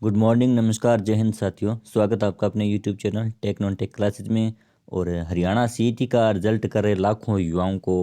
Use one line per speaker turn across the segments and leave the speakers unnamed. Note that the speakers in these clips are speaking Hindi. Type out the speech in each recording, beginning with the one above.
गुड मॉर्निंग, नमस्कार, जय हिंद साथियों। स्वागत है आपका अपने YouTube channel tech non tech classes में। और हरियाणा सीईटी का रिजल्ट कर रहे लाखों युवाओं को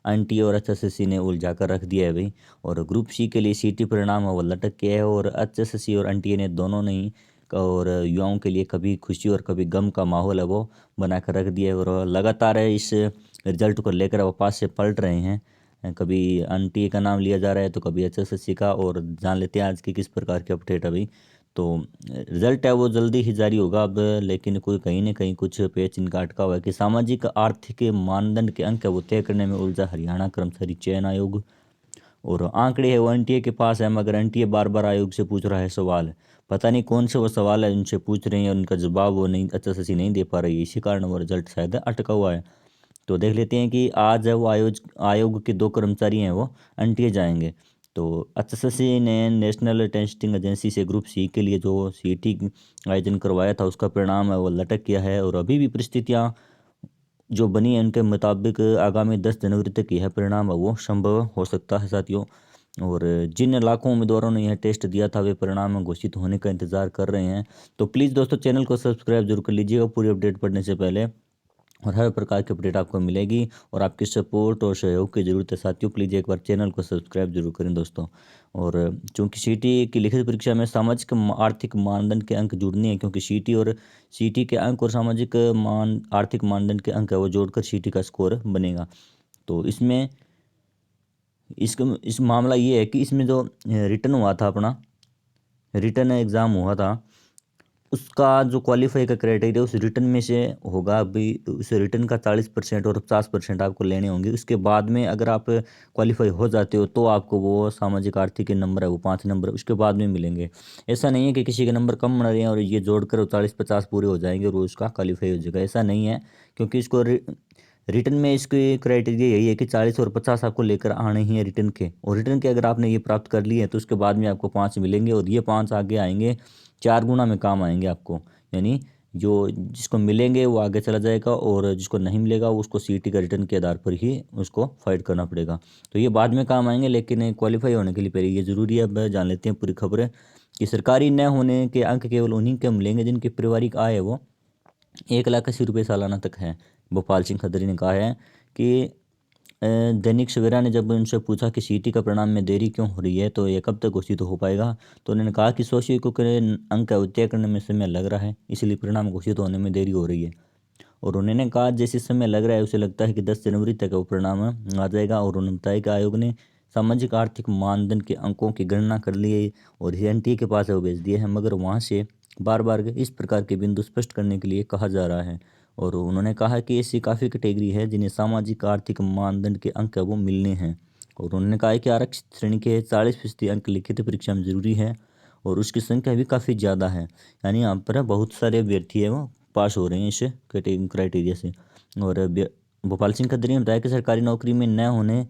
एनटी और एचएसएससी ने उलझा कर रख दिया है भाई। और ग्रुप सी के लिए सीईटी परिणाम वो लटक गया है और एचएसएससी और एनटीए ने दोनों ने ही और युवाओं के लिए कभी खुशी और कभी गम का माहौल है वो बना कर रख दिया है। और लगातार इस रिजल्ट को लेकर वापस से पलट रहे हैं। कभी एनटीए का नाम लिया जा रहा है तो कभी एचएसएससी का। और जान लेते हैं आज की किस प्रकार की अपडेट है भाई। तो रिजल्ट है वो जल्दी ही जारी होगा अब, लेकिन कोई कहीं ना कहीं कुछ पेच इनका अटका हुआ है कि सामाजिक आर्थिक मानदंड के अंक है वो तय करने में उलझा हरियाणा कर्मचारी चयन आयोग। और आंकड़े है वो एनटीए के पास है, मगर एनटीए बार बार आयोग से पूछ रहा है सवाल। पता नहीं कौन से वो सवाल है उनसे पूछ रहे हैं और उनका जवाब वो नहीं अच्छा से नहीं दे पा रही है, इसी कारण वो रिजल्ट शायद अटका हुआ है। तो देख लेते हैं कि आज है वो आयोग के दो कर्मचारी हैं वो एनटीए जाएंगे। तो एचएसएससी ने नेशनल टेस्टिंग एजेंसी से ग्रुप सी के लिए जो सीईटी आयोजन करवाया था उसका परिणाम है वो लटक गया है। और अभी भी परिस्थितियां जो बनी है उनके मुताबिक आगामी 10 जनवरी तक यह परिणाम है वो संभव हो सकता है साथियों। और जिन लाखों उम्मीदवारों ने यह टेस्ट दिया था वे परिणाम घोषित होने का इंतजार कर रहे हैं। तो प्लीज़ दोस्तों चैनल को सब्सक्राइब जरूर कर लीजिएगा पूरी अपडेट पढ़ने से पहले, और हर प्रकार की अपडेट आपको मिलेगी। और आपकी सपोर्ट और सहयोग की ज़रूरत है साथियों, प्लीज़ एक बार चैनल को सब्सक्राइब जरूर करें दोस्तों। और चूंकि सीटी की लिखित परीक्षा में सामाजिक आर्थिक मानदंड के अंक जुड़ने हैं, क्योंकि सीटी के अंक और सामाजिक आर्थिक मानदंड के अंक है वो जोड़कर सीटी का स्कोर बनेगा। तो इसमें इस मामला ये है कि इसमें जो रिटर्न हुआ था अपना रिटर्न एग्ज़ाम हुआ था उसका जो क्वालिफाई का क्राइटेरिया उस रिटर्न में से होगा। अभी उस रिटर्न का 40% और 50% आपको लेने होंगे। उसके बाद में अगर आप क्वालिफाई हो जाते हो तो आपको वो सामाजिक आर्थिक के नंबर है वो 5 नंबर उसके बाद में मिलेंगे। ऐसा नहीं है कि किसी के नंबर कम बन रहे हैं और ये जोड़कर वो 40-50 पूरे हो जाएंगे और वो उसका क्वालिफाई हो जाएगा, ऐसा नहीं है। क्योंकि इसको रिटर्न में इसके क्राइटेरिया यही है कि 40 और 50 आपको लेकर आने ही है रिटर्न के। और रिटर्न के अगर आपने ये प्राप्त कर लिए हैं तो उसके बाद में आपको 5 मिलेंगे और ये 5 आगे आएंगे 4 गुना में काम आएंगे आपको। यानी जो जिसको मिलेंगे वो आगे चला जाएगा और जिसको नहीं मिलेगा वो उसको सीईटी का रिटर्न के आधार पर ही उसको फाइट करना पड़ेगा। तो ये बाद में काम आएंगे, लेकिन क्वालिफाई होने के लिए पहले ये ज़रूरी है। अब जान लेते हैं पूरी खबरें कि सरकारी न होने के अंक केवल उन्हीं के मिलेंगे जिनकी पारिवारिक आय है वो 1,80,000 रुपये सालाना तक है। भोपाल सिंह खदरी ने कहा है कि दैनिक सवेरा ने जब उनसे पूछा कि सीटी का परिणाम में देरी क्यों हो रही है तो ये कब तक घोषित हो पाएगा, तो उन्होंने कहा कि सोशियो को अंक का तय करने में समय लग रहा है, इसलिए परिणाम घोषित होने में देरी हो रही है। और उन्होंने कहा जैसे समय लग रहा है उसे लगता है कि 10 जनवरी तक वो परिणाम आ जाएगा। और उन्होंने बताया कि आयोग ने सामाजिक आर्थिक मानदंड के अंकों की गणना कर ली है और एनटीए के पास है वो भेज दिए हैं, मगर वहाँ से बार बार इस प्रकार के बिंदु स्पष्ट करने के लिए कहा जा रहा है। और उन्होंने कहा कि ऐसी काफ़ी कैटेगरी है जिन्हें सामाजिक आर्थिक मानदंड के अंक है वो मिलने हैं। और उन्होंने कहा है कि आरक्षित श्रेणी के 40% अंक लिखित परीक्षा में जरूरी है और उसकी संख्या भी काफ़ी ज़्यादा है। यानी यहाँ पर बहुत सारे अभ्यर्थी है वो पास हो रहे हैं इस क्राइटेरिया से। और भोपाल सिंह खत्री ने बताया कि सरकारी नौकरी में न होने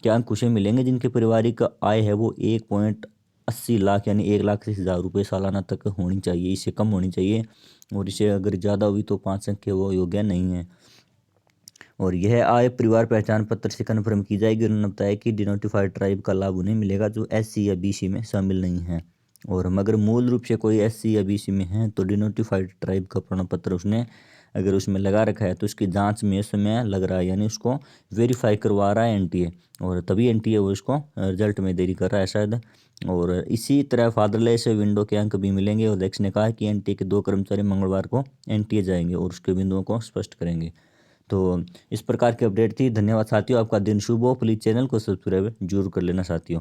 के अंक उसे मिलेंगे जिनके पारिवारिक आय है वो 1.80 लाख यानी 1,80,000 रुपये सालाना तक होनी चाहिए, इससे कम होनी चाहिए। और इसे अगर ज़्यादा हुई तो 5 अंक के वो योग्य नहीं है। और यह आय परिवार पहचान पत्र से कन्फर्म की जाएगी। उन्होंने बताया कि डिनोटिफाइड ट्राइब का लाभ उन्हें मिलेगा जो एससी या बीसी में शामिल नहीं है। और मगर मूल रूप से कोई एससी या बीसी में है तो डिनोटिफाइड ट्राइब का प्रमाण पत्र उसने अगर उसमें लगा रखा है तो उसकी जांच में समय लग रहा है, यानी उसको वेरीफाई करवा रहा है एनटीए। और तभी एनटीए वो उसको रिजल्ट में देरी कर रहा है शायद। और इसी तरह फादरलेस विंडो के अंक भी मिलेंगे। और देश ने कहा है कि एनटीए के दो कर्मचारी मंगलवार को एनटीए जाएंगे और उसके बिंदुओं को स्पष्ट करेंगे। तो इस प्रकार की अपडेट थी। धन्यवाद साथियों, आपका दिन शुभ हो। प्लीज़ चैनल को सब्सक्राइब जरूर कर लेना साथियों।